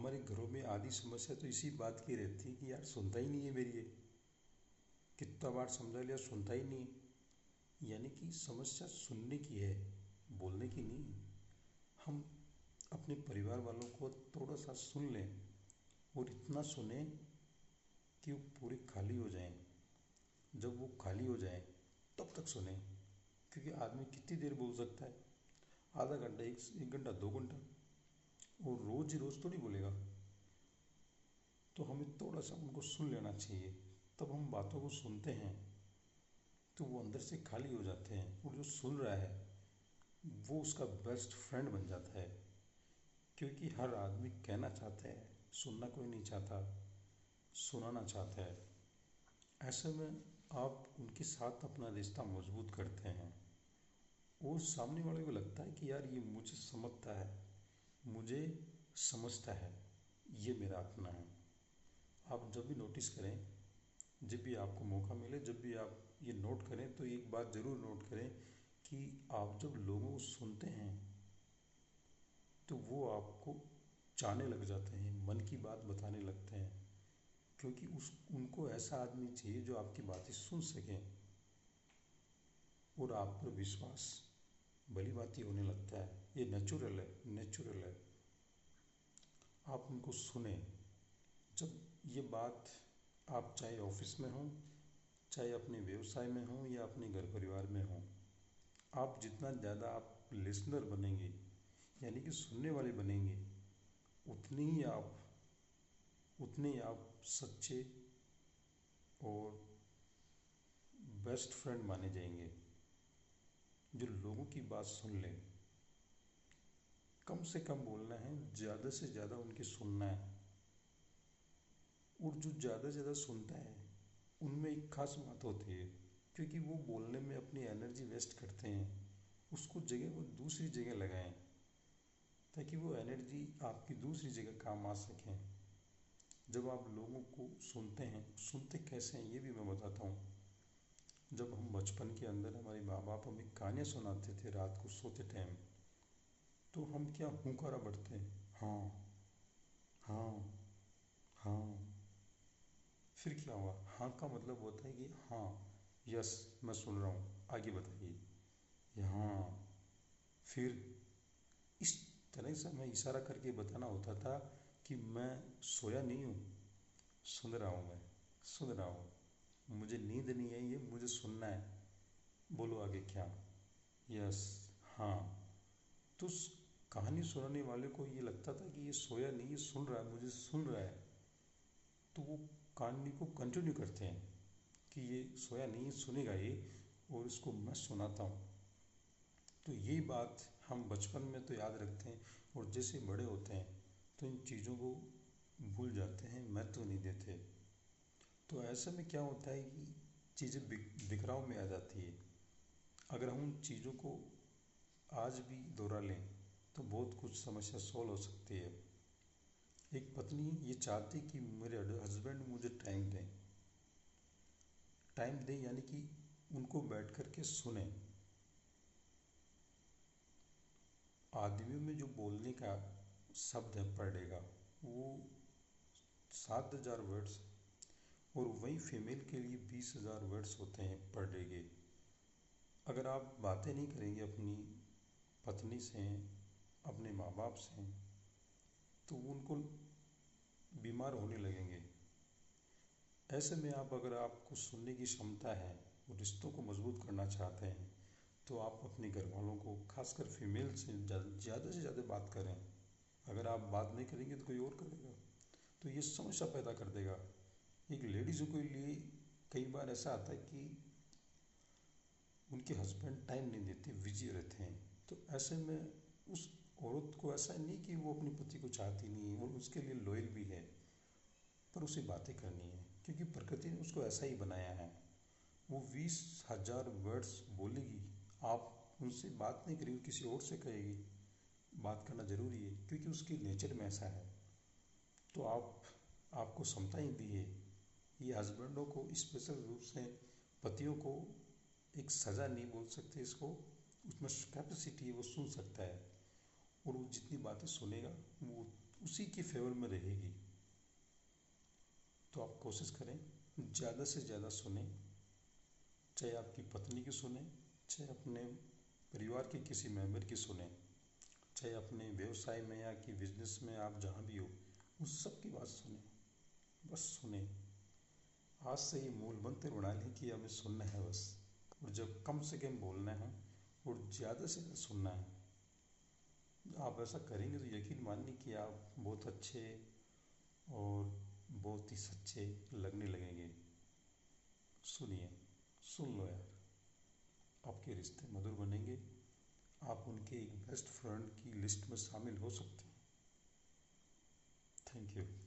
हमारे घरों में आधी समस्या तो इसी बात की रहती है कि यार सुनता ही नहीं है मेरी ये, कितना बार समझा लिया सुनता ही नहीं है। यानी कि समस्या सुनने की है, बोलने की नहीं। हम अपने परिवार वालों को थोड़ा सा सुन लें और इतना सुने कि वो पूरे खाली हो जाएं। जब वो खाली हो जाएं तब तक सुने, क्योंकि आदमी कितनी देर बोल सकता है? आधा घंटा, एक घंटा, 2 घंटा। वो रोज ही रोज थोड़ी बोलेगा। तो हमें थोड़ा सा उनको सुन लेना चाहिए। तब हम बातों को सुनते हैं तो वो अंदर से खाली हो जाते हैं, और जो सुन रहा है वो उसका बेस्ट फ्रेंड बन जाता है। क्योंकि हर आदमी कहना चाहता है, सुनना कोई नहीं चाहता, सुनाना चाहता है। ऐसे में आप उनके साथ अपना रिश्ता मजबूत करते हैं और सामने वाले को लगता है कि यार ये मुझे समझता है, मुझे समझता है, ये मेरा अपना है। आप जब भी नोटिस करें, जब भी आपको मौका मिले, जब भी आप ये नोट करें, तो एक बात ज़रूर नोट करें कि आप जब लोगों को सुनते हैं तो वो आपको चाहने लग जाते हैं, मन की बात बताने लगते हैं। क्योंकि उस उनको ऐसा आदमी चाहिए जो आपकी बातें सुन सके और आप पर विश्वास भली बात ही होने लगता है। ये नेचुरल है, नेचुरल है। आप उनको सुने। जब ये बात, आप चाहे ऑफिस में हों, चाहे अपने व्यवसाय में हों या अपने घर परिवार में हों, आप जितना ज़्यादा आप लिसनर बनेंगे, यानी कि सुनने वाले बनेंगे, उतने ही आप सच्चे और बेस्ट फ्रेंड माने जाएंगे, जो लोगों की बात सुन लें। कम से कम बोलना है, ज़्यादा से ज़्यादा उनकी सुनना है। और जो ज़्यादा से ज़्यादा सुनता है उनमें एक खास बात होती है, क्योंकि वो बोलने में अपनी एनर्जी वेस्ट करते हैं। उसको जगह वो दूसरी जगह लगाएं, ताकि वो एनर्जी आपकी दूसरी जगह काम आ सकें। जब आप लोगों को सुनते हैं, सुनते कैसे हैं ये भी मैं बताता हूँ। जब हम बचपन के अंदर हमारे माँ बाप हमें कहानियाँ सुनाते थे रात को सोते टाइम, तो हम क्या हुंकारा भरते हैं, हाँ, हाँ, हाँ। फिर क्या हुआ? हाँ का मतलब होता है कि हाँ, यस, मैं सुन रहा हूँ, आगे बताइए। ये हाँ। फिर इस तरह से हमें इशारा करके बताना होता था कि मैं सोया नहीं हूँ, सुन रहा हूँ, मैं सुन रहा हूँ, मुझे नींद नहीं आई है, मुझे सुनना है, बोलो आगे क्या। यस, हाँ। तो उस कहानी सुनाने वाले को ये लगता था कि ये सोया नहीं, ये सुन रहा है, मुझे सुन रहा है। तो वो कहानी को कंटिन्यू करते हैं कि ये सोया नहीं, सुनेगा ये, और इसको मैं सुनाता हूँ। तो यही बात हम बचपन में तो याद रखते हैं, और जैसे बड़े होते हैं तो इन चीज़ों को भूल जाते हैं, महत्व नहीं देते। तो ऐसे में क्या होता है कि चीज़ें बिखराव में आ जाती है। अगर हम उन चीज़ों को आज भी दोहरा लें तो बहुत कुछ समस्या सॉल्व हो सकती है। एक पत्नी ये चाहती कि मेरे हस्बैंड मुझे टाइम दें, टाइम दें यानी कि उनको बैठ कर के सुने। आदमियों में जो बोलने का शब्द है पर डे का, वो 7,000 वर्ड्स, और वही फीमेल के लिए 20,000 वर्ड्स होते हैं पर डे के। अगर आप बातें नहीं करेंगे अपनी पत्नी से, अपने माँ बाप से, तो उनको बीमार होने लगेंगे। ऐसे में आप, अगर आपको सुनने की क्षमता है और रिश्तों को मजबूत करना चाहते हैं, तो आप अपने घर वालों को, खासकर फीमेल से ज़्यादा से ज़्यादा बात करें। अगर आप बात नहीं करेंगे तो कोई और करेगा, तो ये समस्या पैदा कर देगा। एक लेडीज़ के लिए कई बार ऐसा आता है कि उनके हस्बैंड टाइम नहीं देते, बिजी रहते हैं। तो ऐसे में उस औरत को ऐसा नहीं कि वो अपने पति को चाहती नहीं है, वो उसके लिए लॉयल भी है, पर उसे बातें करनी है, क्योंकि प्रकृति ने उसको ऐसा ही बनाया है। वो 20,000 वर्ड्स बोलेगी, आप उनसे बात नहीं करेगी, किसी और से कहेगी। बात करना ज़रूरी है, क्योंकि उसके नेचर में ऐसा है। तो आपको क्षमता ही दी है। ये हस्बैंडों को स्पेशल रूप से, पतियों को एक सज़ा नहीं बोल सकते इसको, उसमें कैपेसिटी है, वो सुन सकता है। और वो जितनी बातें सुनेगा वो उसी की फेवर में रहेगी। तो आप कोशिश करें ज़्यादा से ज़्यादा सुने, चाहे आपकी पत्नी की सुने, चाहे अपने परिवार के किसी मेंबर की सुने, चाहे अपने व्यवसाय में या कि बिजनेस में आप जहाँ भी हो, उस सब की बात सुने। बस सुने। आज से ही मूल मंत्र बना लें कि हमें सुनना है बस। और जब कम से कम बोलना है और ज़्यादा से ज़्यादा सुनना है, आप ऐसा करेंगे तो यकीन मानिए कि आप बहुत अच्छे और बहुत ही सच्चे लगने लगेंगे। सुनिए, सुन लो यार, आपके रिश्ते मधुर बनेंगे। आप उनके एक बेस्ट फ्रेंड की लिस्ट में शामिल हो सकते हैं। Thank you.